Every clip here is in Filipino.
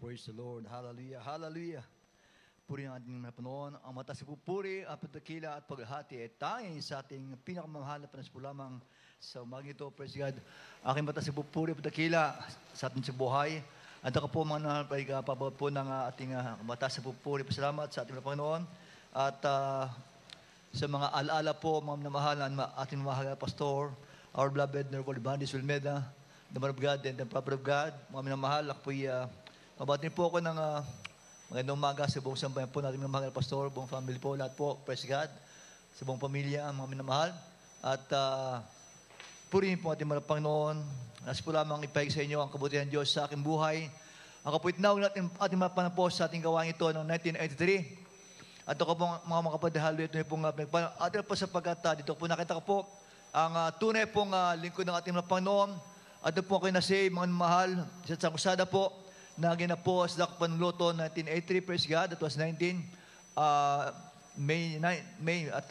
Praise the Lord. Hallelujah. Hallelujah. Puri ang ating napanoon. Ang mata sa pupuri, at pagdakila at paghahati ay tanging sa ating pinakamahal na panas po lamang sa umagang ito. Praise God. Aking mata sa pupuri, at pagdakila sa ating sa buhay. At ako po mga pabawat po ng ating mata sa pupuri. Pasalamat sa ating Panginoon. At sa mga alaala po, mga namahalan, ating mahal na pastor, our beloved Nerval Bandis Wilmeda, the man of God and the prophet of God, mga minamahal, ako po'y mabatin po ako ng magandang umaga sa buong sambayan po natin ng mga pastor, buong family po, lahat po, praise God, sa buong pamilya, mga minamahal. At purihin po ating mga Panginoon. Nasa po lamang ipahig sa inyo ang kabutihan Diyos sa aking buhay. Ang kapuitnaw natin ating mga panapos sa ating gawain ito noong 1983. At ako po mga kapatihalo, ito po nga atin po sapagkat dito po nakita ko po ang tunay pong lingkod ng ating mga Panginoon. At po ako na-save, mga mahal, sa kusada po, na ginapos Panluto 1983, praise God, that was 19 May at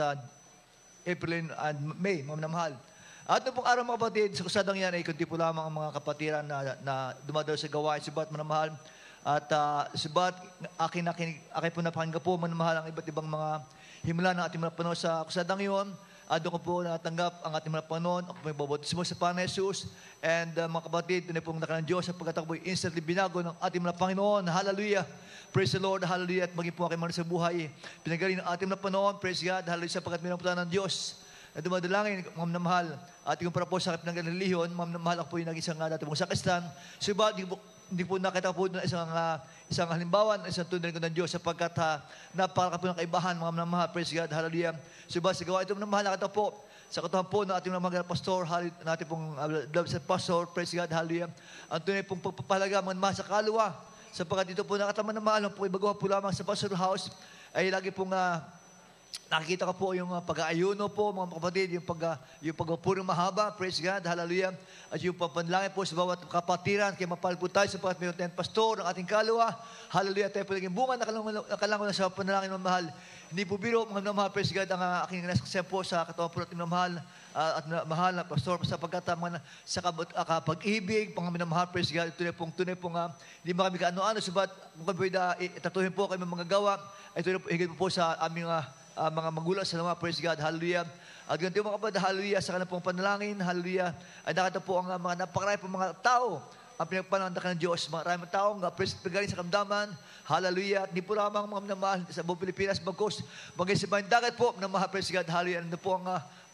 April and May, mga mahal. At pong araw mga kapatid, sa kusadang yan ay kunti po lamang ang mga kapatiran na dumadalo sa gawain, subat mga mahal. At subat, akin po napakinggan po mga mahal ang iba't ibang mga himla ng ating mga Panginoon sa kusadang yon. Doon ko po natanggap ang ating mga Panginoon. Ako po may babotismo sa Panginoon Jesus. And mga kapatid, doon pong nakalang Diyos sapagkat ako po instantly binago ng ating mga Panginoon. Hallelujah! Praise the Lord! Hallelujah! At maging po aking mga sa buhay. Pinagaling ng ating mga Panginoon. Praise God! Hallelujah! Sapagkat mayroong punta ng Diyos na dumadalangin, mga namahal. At yung para po sa pinagaling ng relihiyon, mga namahal, ako po yung nag-isang dati pong sakistan. So ba, hindi po nakita po na isang halimbawa, isang tunay ko ng Diyos sapagkat napaka po ng kaibahan, mga namahal, praise God, hallelujah. So ba, sa gawa ito mga namahal, nakita po, sa katuhan po ng ating mga pastor, natin pong pastor, praise God, hallelujah. Ang tunay pong pagpapahalaga, mga namahal sa kalwa, sapagkat dito po nakatama na mahal, po ibagawa po lamang sa pastor house, ay lagi pong nakikita ko po yung pag-aayuno po, mga kapatid, yung pagpapurong mahaba, praise God, hallelujah. At yung papanlangin po sa bawat kapatiran, kaya mapahal po tayo sapagkat mayroon tayong pastor ng ating kalwa, hallelujah. Tayo po naging bunga, nakalangon na sa panalangin ng mahal. Hindi po biro, mga mahal, praise God, ang aking nasaksaya po sa katawan po natin ng mahal at mahal na pastor sapagkat sa kapag-ibig, mga minamahal, praise God, tunay pong hindi ba kami kaano-ano, sabat kung kami itatuhin po kami mga gawa, ay tunay po higit po sa aming mga magulang sa mga, praise God, hallelujah. At ganito mga kapatid, hallelujah, sa kanilang pong panalangin, hallelujah. Ay nakita po ang mga napakarami po mga tao, ang pinagpanandakan ng Diyos, maraming taong pagaling sa kamdaman, hallelujah. At di po lamang mga minamahal sa buong Pilipinas, bagkos, bagay sa mga dagat po, minamahal, praise God, hallelujah. Ano po ang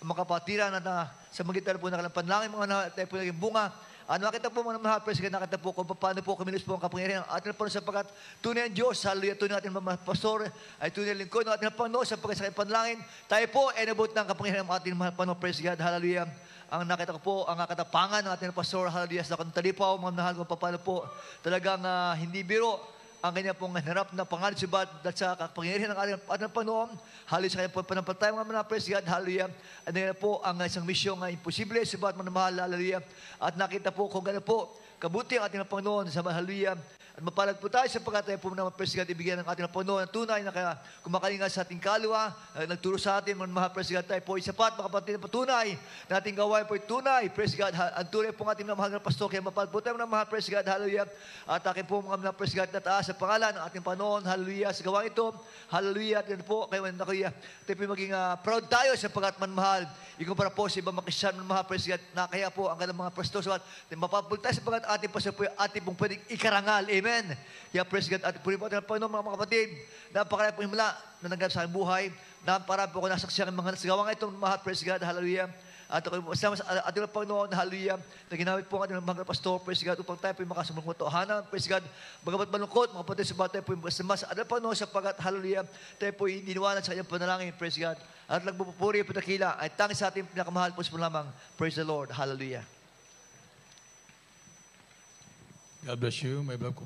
mga kapatiran na sa magitan po ng kanilang panalangin, mga tayo po naging bunga. Nakita po mga mahal, praise God, nakita po kung paano po kamilis po ang kapangyarihan ng ating Panginoon sapagkat tunay ang Diyos, hallelujah, tunay natin mga pastor, ay tunay lingkod ng ating Panginoon sapagkat sa kanyang panalangin, tayo po ay nabot ng kapangyarihan ng ating mga Panginoon, praise God, hallelujah. Ang nakita ko po, ang katapangan ng ating pastor, hallelujah, sa talipaw, mga mahal kung paano po, talagang hindi biro, ang kanya pong hanarap na pangalit subat at sa kapangyarihan ng ating Panginoon, hallelujah, sa kanya po panampatay mga praise God, hallelujah. At ngayon po ang isang misyong imposible, subat mga mahal, hallelujah. At nakita po kung gano'n po, kabuti ang ating Panginoon sa hallelujah. At mapalag po tayo sapagkat tayo po naman, praise God, ibigyan ng ating Panginoon ang tunay na kaya kumakalinga sa ating kalwa, nagturo sa atin, mga mahal, praise God, tayo po isapat, mga kapatid na patunay, na ating gawain po tunay, praise God, ang tunay po ng ating mahal na pastor, kaya mapalag po tayo mga mahal, praise God, hallelujah. At akin po mga praise God, na taas sa pangalan ng ating Panginoon, hallelujah, sa gawain ito, hallelujah, at yan po, kayo tayo po maging proud tayo sapagkat manmahal, ikumpara po sa ibang makisyan, manmahal, praise God, na kaya po ang kanilang mga pastor, mapapul tayo sapagkat ating pastor po, ating pong pwedeng ikarangal, amen. Kaya praise God, at puri po natin ang Panginoon, mga kapatid, napakarami po himla na naganap sa aking buhay, napakarami po ako nasaksiyan ng mga nasagawa itong mahal, praise God, hallelujah. At ako kasama sa ating Panginoon, hallelujah, na ginamit po ang ating mga pastor, praise God, upang tayo po yung makasumang totohanan, praise God, bagamat malungkot, mga kapatid, sabat tayo po yung masama sa ating Panginoon, sapagat, hallelujah, tayo po iniwanan sa kanyang panalangin, praise God, at nagpupuri, patakila, ay tangis sa ating pinakamahal po sa lamang, praise the Lord, hallelujah. God bless you, my beloved